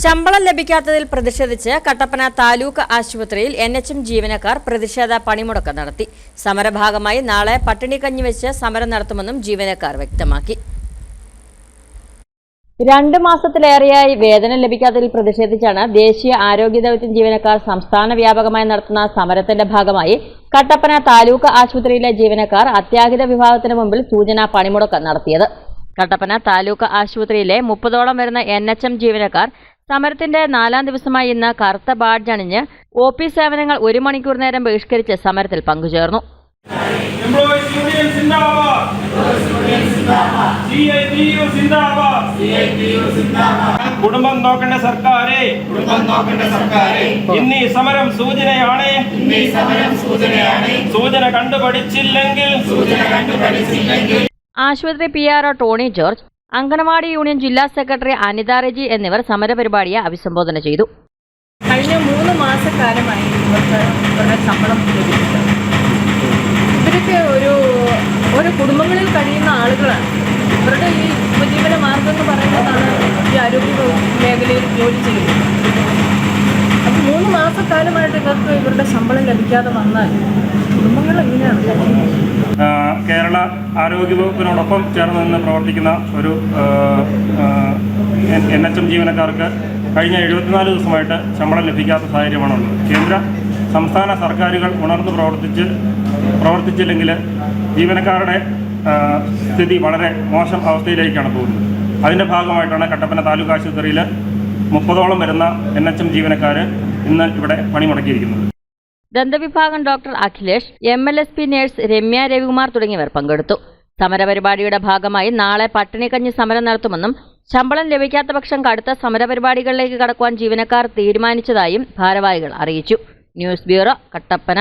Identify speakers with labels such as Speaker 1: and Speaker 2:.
Speaker 1: ശമ്പളം ലഭിക്കാത്തതിൽ പ്രതിഷേധിച്ച് കട്ടപ്പന താലൂക്ക് ആശുപത്രിയിൽ NHM ജീവനക്കാർ പ്രതിഷേധ പണിമുടക്ക് നടത്തി. സമരഭാഗമായി നാളെ പട്ടിണിക്കഞ്ഞി വെച്ച് സമരം നടത്തുമെന്നും ജീവനക്കാർ വ്യക്തമാക്കി. 2 മാസത്തിലേറെയായി വേതനം ലഭിക്കാത്തതിൽ പ്രതിഷേധിച്ചാണ് ദേശീയ ആരോഗ്യ ദൗത്യം ജീവനക്കാർ സംസ്ഥാന വ്യാപകമായി നടത്തുന്ന സമരത്തിന്റെ ഭാഗമായി കട്ടപ്പന താലൂക്ക് ആശുപത്രിയിലെ ജീവനക്കാർ അത്യാഹിത വിഭാഗത്തിന് മുമ്പിൽ സൂചനാ പണിമുടക്ക് നടത്തിയത്. കട്ടപ്പന താലൂക്ക് ആശുപത്രിയിലെ 30ഓളം വരുന്ന NHM ജീവനക്കാർ സമരത്തിന്റെ 4ാം ദിവസമായി ഇന്ന് കറുത്ത ബാഡ്ജ് അണിഞ്ഞ് OP സേവനങ്ങൾ 1 മണിക്കൂർ നേരം ബഹിഷ്കരിച്ച് സമരത്തിൽ പങ്കുചേർന്നു.
Speaker 2: കുടുംബം നോക്കേണ്ട സർക്കാരെ ഇന്നീ സമരം സൂചനയാണ്. സൂചന കണ്ടുപഠിച്ചില്ലെങ്കിൽ
Speaker 1: ആശുപത്രി PRO Tony George, anganwadi union ജില്ലാ സെക്രട്ടറി അനിത റെജി എന്നിവർ സമരപരിപാടിയെ അഭിസംബോധന ചെയ്തു.
Speaker 3: കഴിഞ്ഞ 3 മാസക്കാലമായി ഇവരുടെ ശമ്പളം ലഭിക്കുന്നത്. ഇവരൊക്കെ ഓരോ കുടുംബങ്ങളിൽ കഴിയുന്ന ആളുകളാണ്. ഇവരുടെ ഈ ഉപജീവന മാർഗം എന്ന് പറയുന്നതാണ് ഈ ആരോഗ്യ മേഖലയിൽ ജോലി ചെയ്യുന്നത്. അപ്പോൾ 3 മാസക്കാലമായിട്ട് ഇവരുടെ ശമ്പളം ലഭിക്കാതെ വന്നാൽ കുടുംബങ്ങൾ എങ്ങനെയാണ് കഴിയുന്നത്?
Speaker 2: കേരള ആരോഗ്യ വകുപ്പിനോടൊപ്പം ചേർന്ന് നിന്ന് പ്രവർത്തിക്കുന്ന ഒരു NHM ജീവനക്കാർക്ക് കഴിഞ്ഞ 74 ദിവസമായിട്ട് ശമ്പളം ലഭിക്കാത്ത സാഹചര്യമാണുള്ളത്. കേന്ദ്ര സംസ്ഥാന സർക്കാരുകൾ ഉണർന്ന് പ്രവർത്തിച്ചില്ലെങ്കിൽ ജീവനക്കാരുടെ സ്ഥിതി വളരെ മോശം അവസ്ഥയിലേക്കാണ് പോകുന്നത്. അതിൻ്റെ ഭാഗമായിട്ടാണ് കട്ടപ്പന താലൂക്ക് ആശുപത്രിയിൽ 30ഓളം വരുന്ന NHM ജീവനക്കാർ ഇന്ന് ഇവിടെ പണിമുടക്കിയിരിക്കുന്നത്.
Speaker 1: ദന്തവിഭാഗം doctor Akhilesh, MLSP nurse Ramya Ravikumar തുടങ്ങിയവർ പങ്കെടുത്തു. സമരപരിപാടിയുടെ ഭാഗമായി നാളെ പട്ടിണിക്കഞ്ഞി സമരം നടത്തുമെന്നും ശമ്പളം ലഭിക്കാത്ത പക്ഷം കടുത്ത സമരപരിപാടികളിലേക്ക് കടക്കുവാൻ ജീവനക്കാർ തീരുമാനിച്ചതായും ഭാരവാഹികൾ അറിയിച്ചു. News bureau, Kattappana.